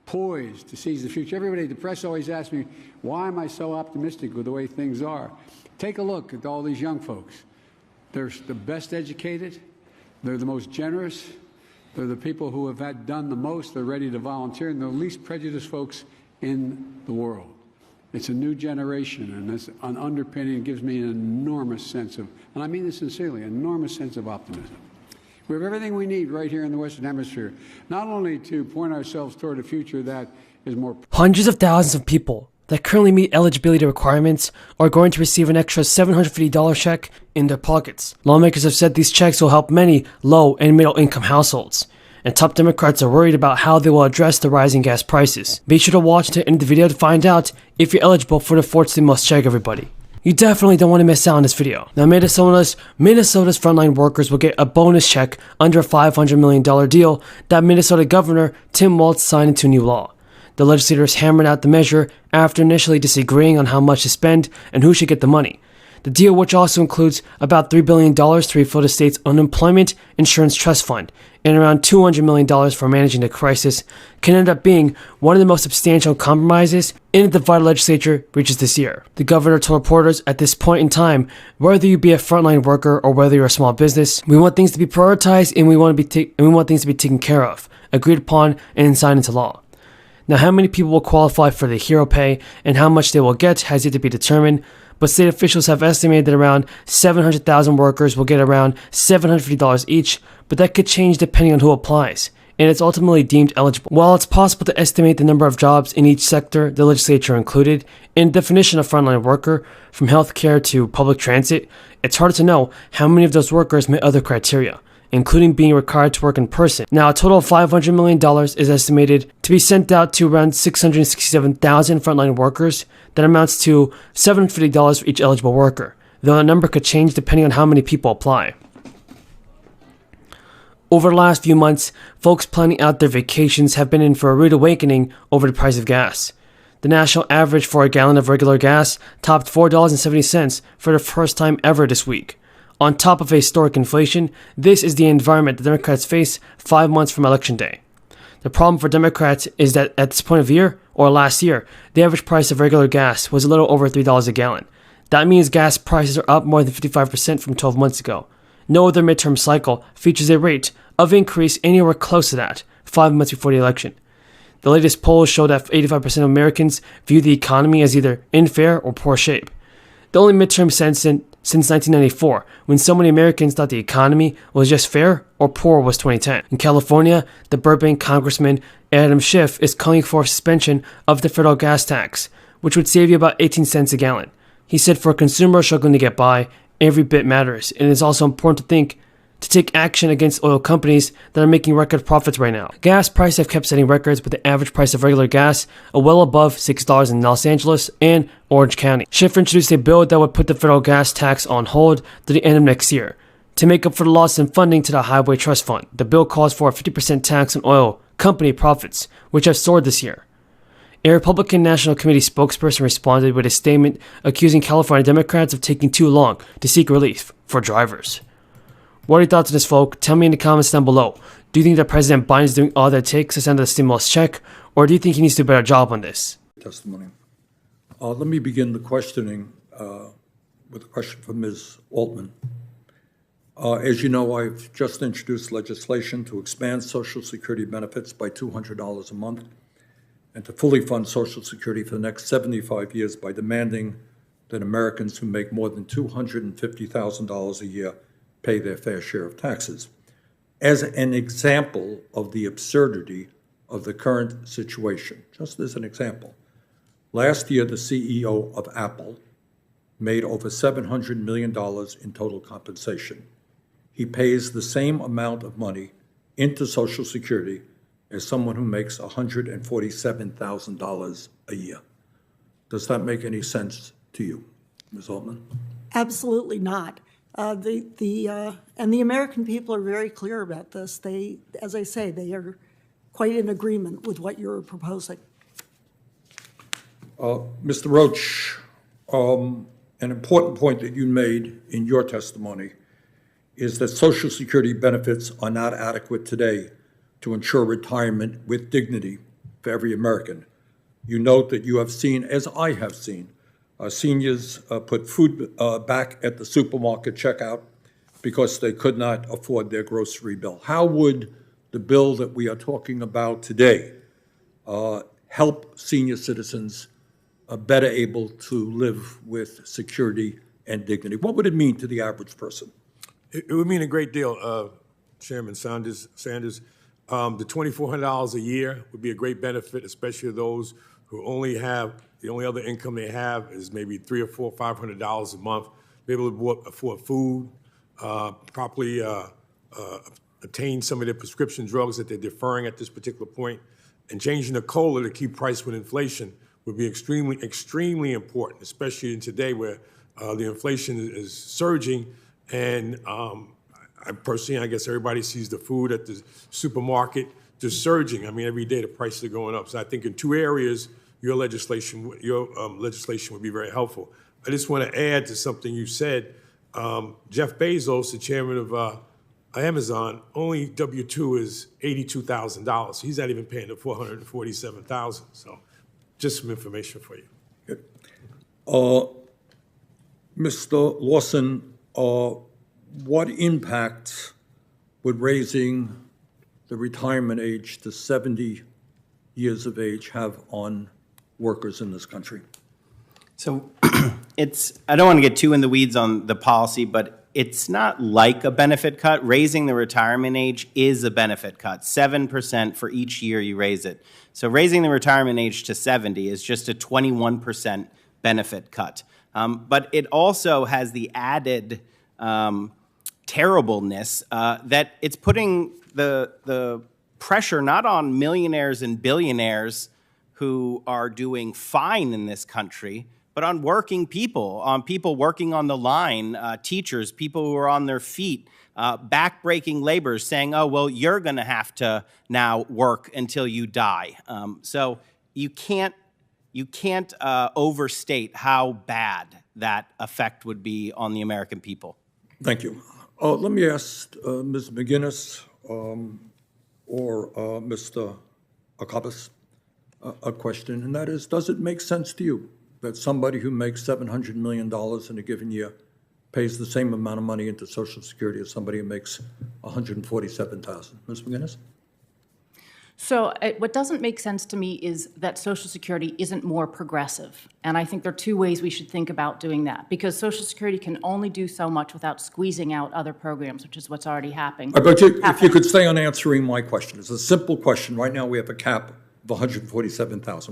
poised to seize the future. Everybody, the press always asks me, why am I so optimistic with the way things are? Take a look at all these young folks. They're the best educated. They're the most generous. They're the people who have done the most. They're ready to volunteer, and they're the least prejudiced folks in the world. It's a new generation, and that's an underpinning. It gives me an enormous sense of, and I mean this sincerely, an enormous sense of optimism. We have everything we need right here in the Western Hemisphere, not only to point ourselves toward a future that is more... Hundreds of thousands of people that currently meet eligibility requirements are going to receive an extra $750 check in their pockets. Lawmakers have said these checks will help many low and middle income households, and top Democrats are worried about how they will address the rising gas prices. Be sure to watch to the end of the video to find out if you're eligible for the 4th stimulus check, everybody. You definitely don't want to miss out on this video. Now, Minnesota's frontline workers will get a bonus check under a $500 million deal that Minnesota Governor Tim Walz signed into new law. The legislators hammered out the measure after initially disagreeing on how much to spend and who should get the money. The deal, which also includes about $3 billion to refill the state's unemployment insurance trust fund and around $200 million for managing the crisis, can end up being one of the most substantial compromises in the divided legislature reaches this year. The governor told reporters, at this point in time, whether you be a frontline worker or whether you're a small business, we want things to be prioritized and we want things to be taken care of, agreed upon, and signed into law. Now, how many people will qualify for the hero pay and how much they will get has yet to be determined, but state officials have estimated that around 700,000 workers will get around $750 each, but that could change depending on who applies, and it's ultimately deemed eligible. While it's possible to estimate the number of jobs in each sector the legislature included in the definition of frontline worker, from healthcare to public transit, it's hard to know how many of those workers meet other criteria, including being required to work in person. Now, a total of $500 million is estimated to be sent out to around 667,000 frontline workers. That amounts to $750 for each eligible worker, though the number could change depending on how many people apply. Over the last few months, folks planning out their vacations have been in for a rude awakening over the price of gas. The national average for a gallon of regular gas topped $4.70 for the first time ever this week. On top of historic inflation, this is the environment the Democrats face 5 months from Election Day. The problem for Democrats is that at this point of year, or last year, the average price of regular gas was a little over $3 a gallon. That means gas prices are up more than 55% from 12 months ago. No other midterm cycle features a rate of increase anywhere close to that 5 months before the election. The latest polls show that 85% of Americans view the economy as either in fair or poor shape. The only midterm since 1994, when so many Americans thought the economy was just fair or poor, was 2010. In California, the Burbank Congressman Adam Schiff is calling for suspension of the federal gas tax, which would save you about 18 cents a gallon. He said for consumers struggling to get by, every bit matters, and it's also important to take action against oil companies that are making record profits right now. Gas prices have kept setting records with the average price of regular gas well above $6 in Los Angeles and Orange County. Schiff introduced a bill that would put the federal gas tax on hold to the end of next year to make up for the loss in funding to the Highway Trust Fund. The bill calls for a 50% tax on oil company profits, which have soared this year. A Republican National Committee spokesperson responded with a statement accusing California Democrats of taking too long to seek relief for drivers. What are your thoughts on this, folks? Tell me in the comments down below. Do you think that President Biden is doing all that it takes to send a stimulus check, or do you think he needs to do a better job on this? Testimony. Let me begin the questioning with a question from Ms. Altman. As you know, I've just introduced legislation to expand Social Security benefits by $200 a month and to fully fund Social Security for the next 75 years by demanding that Americans who make more than $250,000 a year pay their fair share of taxes. As an example of the absurdity of the current situation, just as an example, last year the CEO of Apple made over $700 million in total compensation. He pays the same amount of money into Social Security as someone who makes $147,000 a year. Does that make any sense to you, Ms. Altman? Absolutely not. And the American people are very clear about this. They, as I say, they are quite in agreement with what you're proposing. Mr. Roach, an important point that you made in your testimony is that Social Security benefits are not adequate today to ensure retirement with dignity for every American. You note that you have seen, as I have seen, seniors put food back at the supermarket checkout because they could not afford their grocery bill. How would the bill that we are talking about today help senior citizens better able to live with security and dignity? What would it mean to the average person? It would mean a great deal, Chairman Sanders. The $2,400 a year would be a great benefit, especially to those who only have, the only other income they have is maybe $300 or $400, $500 a month. Be able to afford food, properly obtain some of their prescription drugs that they're deferring at this particular point, and changing the COLA to keep price with inflation would be extremely, extremely important, especially in today where the inflation is surging. And I personally, I guess everybody sees the food at the supermarket just surging. I mean, every day the prices are going up. So I think in two areas, your legislation would be very helpful. I just want to add to something you said. Jeff Bezos, the chairman of Amazon, only W-2 is $82,000. He's not even paying the $447,000. So just some information for you. Good. Mr. Lawson, what impact would raising the retirement age to 70 years of age have on workers in this country? So I don't want to get too in the weeds on the policy, but it's not like a benefit cut. Raising the retirement age is a benefit cut, 7% for each year you raise it. So raising the retirement age to 70 is just a 21% benefit cut. But it also has the added terribleness that it's putting the pressure not on millionaires and billionaires who are doing fine in this country, but on working people, on people working on the line, teachers, people who are on their feet, back-breaking laborers saying, oh, well, you're going to have to now work until you die. So you can't overstate how bad that effect would be on the American people. Thank you. Let me ask Ms. McGinnis or Mr. Akabas a question, and that is, does it make sense to you that somebody who makes $700 million in a given year pays the same amount of money into Social Security as somebody who makes $147,000? Ms. McGinnis? So what doesn't make sense to me is that Social Security isn't more progressive. And I think there are two ways we should think about doing that, because Social Security can only do so much without squeezing out other programs, which is what's already happening. But if you could stay on answering my question. It's a simple question. Right now we have a cap of $147,000.